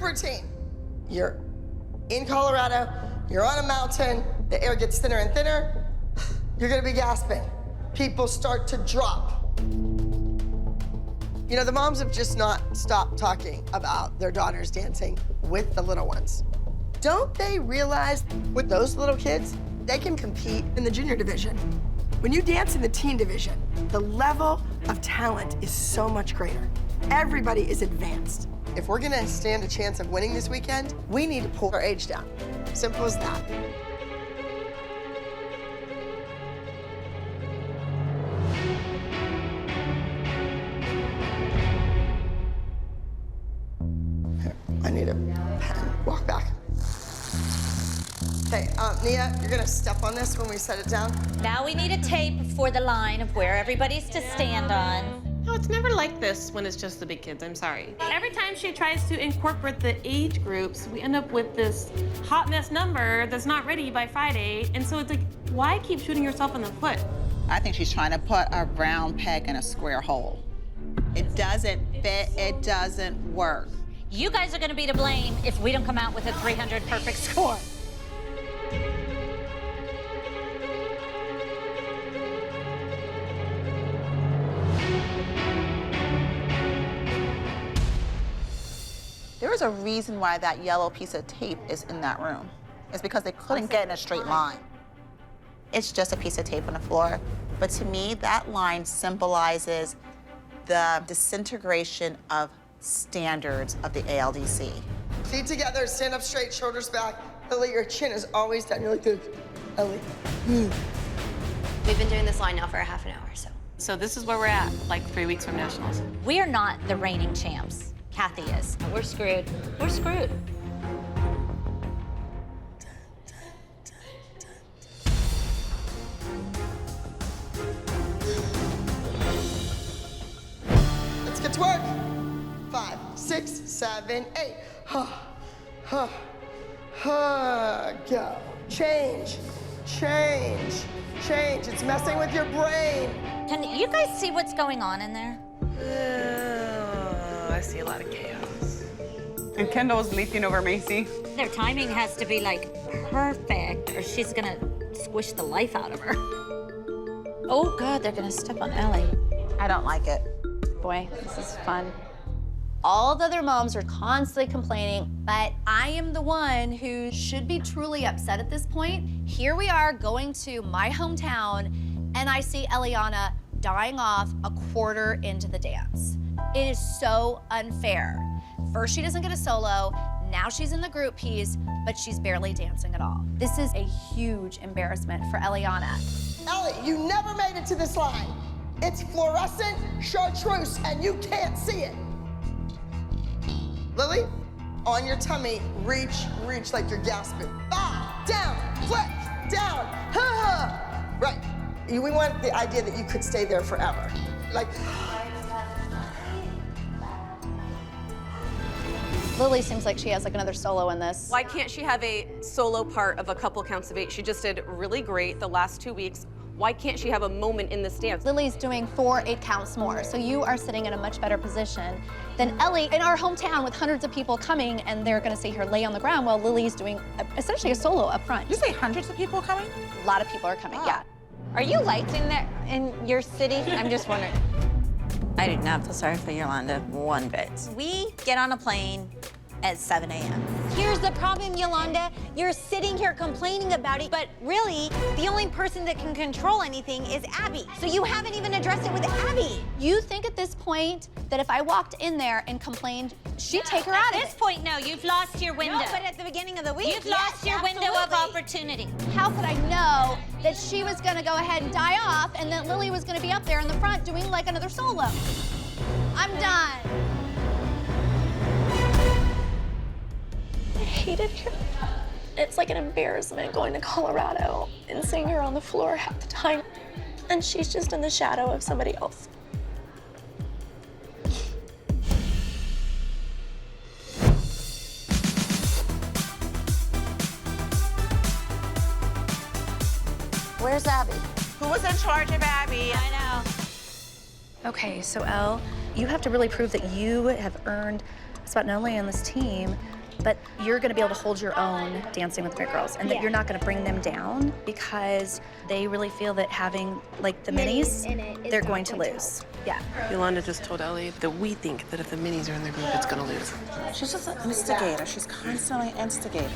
routine. You're in Colorado, you're on a mountain, the air gets thinner and thinner, you're gonna be gasping. People start to drop. You know, the moms have just not stopped talking about their daughters dancing with the little ones. Don't they realize with those little kids, they can compete in the junior division? When you dance in the teen division, the level of talent is so much greater. Everybody is advanced. If we're gonna stand a chance of winning this weekend, we need to pull our age down. Simple as that. Here, I need a pen. Walk back. Okay, Nia, you're gonna step on this when we set it down. Now we need a tape for the line of where everybody's to stand on. No, it's never like this when it's just the big kids, I'm sorry. Every time she tries to incorporate the age groups, we end up with this hot mess number that's not ready by Friday. And so it's like, why keep shooting yourself in the foot? I think she's trying to put a round peg in a square hole. It doesn't fit, it doesn't work. You guys are gonna be to blame if we don't come out with a 300 perfect score. There is a reason why that yellow piece of tape is in that room. It's because they couldn't get in a straight line. It's just a piece of tape on the floor. But to me, that line symbolizes the disintegration of standards of the ALDC. Feet together, stand up straight, shoulders back. Lily, your chin is always down. You're like this. Ellie. We've been doing this line now for a half an hour, so. So this is where we're at, like 3 weeks from nationals. We are not the reigning champs. Kathy is. We're screwed. We're screwed. Let's get to work. 5, 6, 7, 8. Go. Change, change, change. It's messing with your brain. Can you guys see what's going on in there? I see a lot of chaos. And Kendall's leaping over Macy. Their timing has to be like perfect or she's gonna squish the life out of her. Oh God, they're gonna step on Ellie. I don't like it. Boy, this is fun. All the other moms are constantly complaining, but I am the one who should be truly upset at this point. Here we are going to my hometown, and I see Eliana dying off a quarter into the dance. It is so unfair. First, she doesn't get a solo. Now she's in the group piece, but she's barely dancing at all. This is a huge embarrassment for Eliana. Ellie, you never made it to this line. It's fluorescent chartreuse, and you can't see it. Lily, on your tummy, reach like you're gasping. Bow, down, flick, down, ha. Right. We want the idea that you could stay there forever. Like. Lily seems like she has like another solo in this. Why can't she have a solo part of a couple counts of 8? She just did really great the last 2 weeks. Why can't she have a moment in this dance? Lily's doing 4 8 counts more, so you are sitting in a much better position than Ellie in our hometown with hundreds of people coming, and they're gonna see her lay on the ground while Lily's doing essentially a solo up front. You say hundreds of people coming? A lot of people are coming, yeah. Are you lights in there in your city? I'm just wondering. I do not feel sorry for Yolanda one bit. We get on a plane at 7 a.m. Here's the problem, Yolanda. You're sitting here complaining about it, but really, the only person that can control anything is Abby. So you haven't even addressed it with Abby. You think at this point that if I walked in there and complained, she'd take her out of it? At this point, no, you've lost your window. No, but at the beginning of the week, You've lost your window of opportunity. How could I know that she was gonna go ahead and die off and that Lily was gonna be up there in the front doing like another solo? I'm done. I hate it here. It's like an embarrassment going to Colorado and seeing her on the floor half the time, and she's just in the shadow of somebody else. Where's Abby? Who was in charge of Abby? I know. Okay, so Elle, you have to really prove that you have earned a spot not only on this team, But you're gonna be able to hold your own Dancing with the Fit Girls, and that you're not gonna bring them down because they really feel that having like the minis, they're going to lose. Yeah. Yolanda just told Ellie that we think that if the minis are in the group, it's gonna lose. She's just an instigator. She's constantly instigating.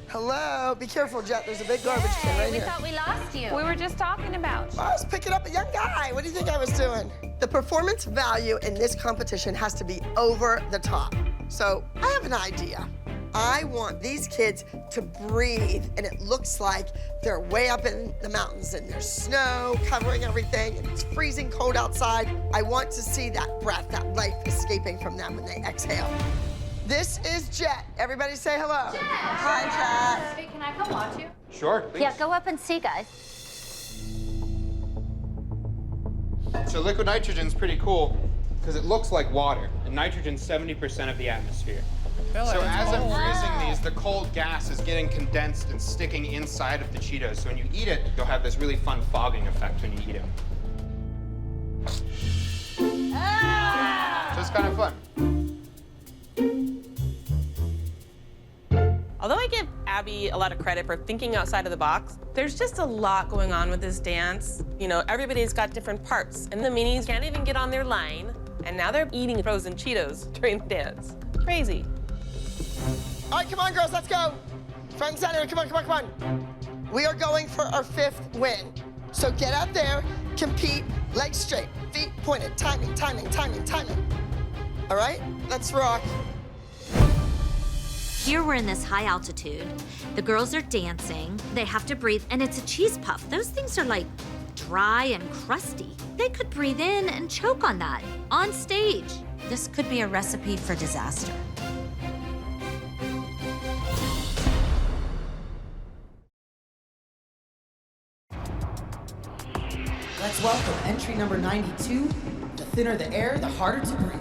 Hello, be careful, Jet. There's a big garbage can right here. we lost you. We were just talking about. I was picking up a young guy. What do you think I was doing? The performance value in this competition has to be over the top. So I have an idea. I want these kids to breathe, and it looks like they're way up in the mountains and there's snow covering everything and it's freezing cold outside. I want to see that breath, that life escaping from them when they exhale. This is Jet. Everybody say hello. Jet. Hi, Jet. Wait, can I come watch you? Sure, please. Yeah, go up and see, guys. So liquid nitrogen's pretty cool because it looks like water, and nitrogen's 70% of the atmosphere. So as I'm freezing these, the cold gas is getting condensed and sticking inside of the Cheetos. So when you eat it, you'll have this really fun fogging effect when you eat it. So it's kind of fun. Although I give Abby a lot of credit for thinking outside of the box, there's just a lot going on with this dance. You know, everybody's got different parts, and the minis can't even get on their line, and now they're eating frozen Cheetos during the dance. Crazy. All right, come on, girls, let's go. Front and center, come on, come on, come on. We are going for our 5th win. So get out there, compete, legs straight, feet pointed, timing, timing, timing, timing. All right, let's rock. Here we're in this high altitude. The girls are dancing. They have to breathe, and it's a cheese puff. Those things are like dry and crusty. They could breathe in and choke on that on stage. This could be a recipe for disaster. Let's welcome entry number 92. The thinner the air, the harder to breathe.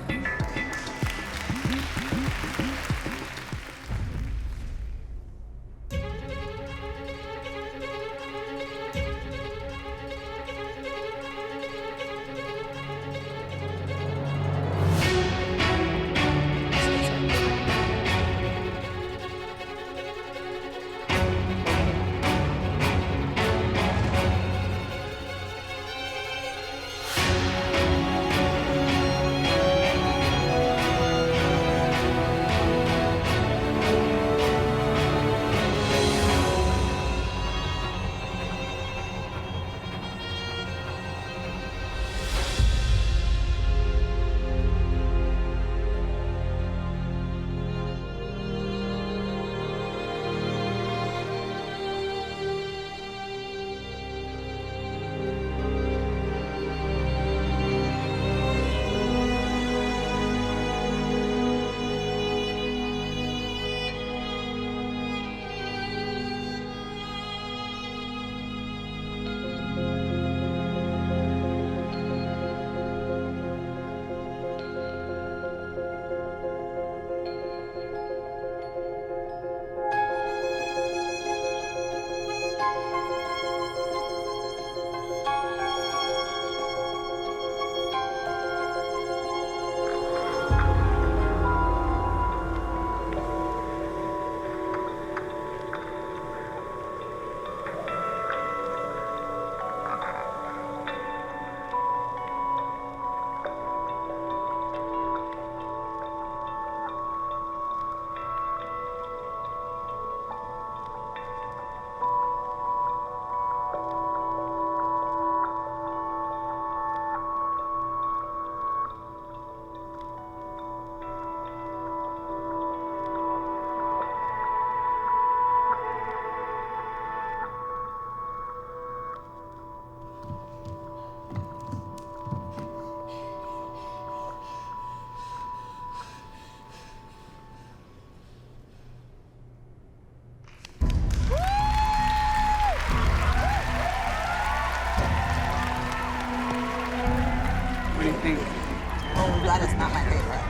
Oh, that is not my favorite.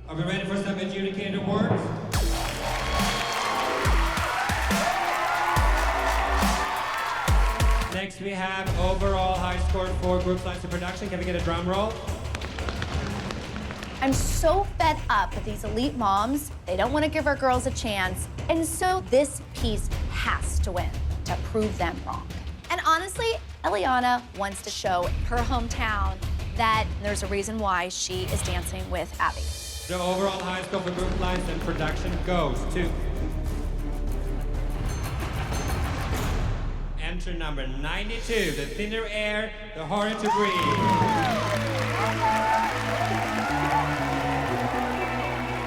Are we ready for some adjudicated awards? Next we have overall high score for group science and production. Can we get a drum roll? I'm so fed up with these elite moms. They don't want to give our girls a chance. And so this piece has to win to prove them wrong. And honestly, Eliana wants to show her hometown that there's a reason why she is dancing with Abby. The overall high score for group lines and production goes to entry number 92, The Thinner Air, The Harder to Breathe.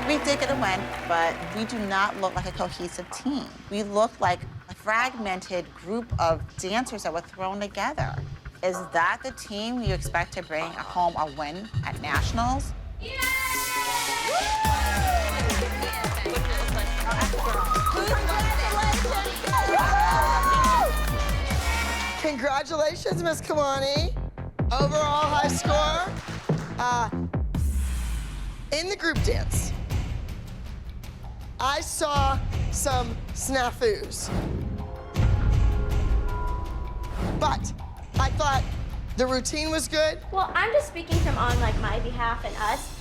We did get a win, but we do not look like a cohesive team. We look like a fragmented group of dancers that were thrown together. Is that the team you expect to bring home a win at nationals? Congratulations, Miss Kiwani. Overall high score. In the group dance, I saw some snafus. But I thought the routine was good. Well, I'm just speaking from on like my behalf and us.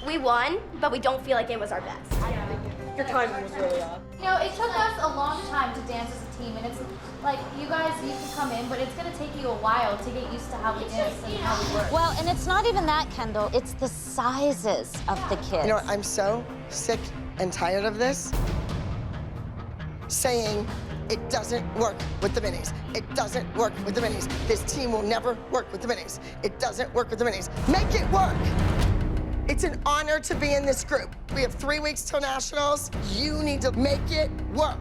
We won, but we don't feel like it was our best. Your timing was really off. You know, it took us a long time to dance as a team, and it's like, you guys, you can come in, but it's gonna take you a while to get used to how we dance and how we work. Well, and it's not even that, Kendall. It's the sizes of the kids. You know what, I'm so sick and tired of this. Saying it doesn't work with the minis. It doesn't work with the minis. This team will never work with the minis. It doesn't work with the minis. Make it work. It's an honor to be in this group. We have 3 weeks till nationals. You need to make it work.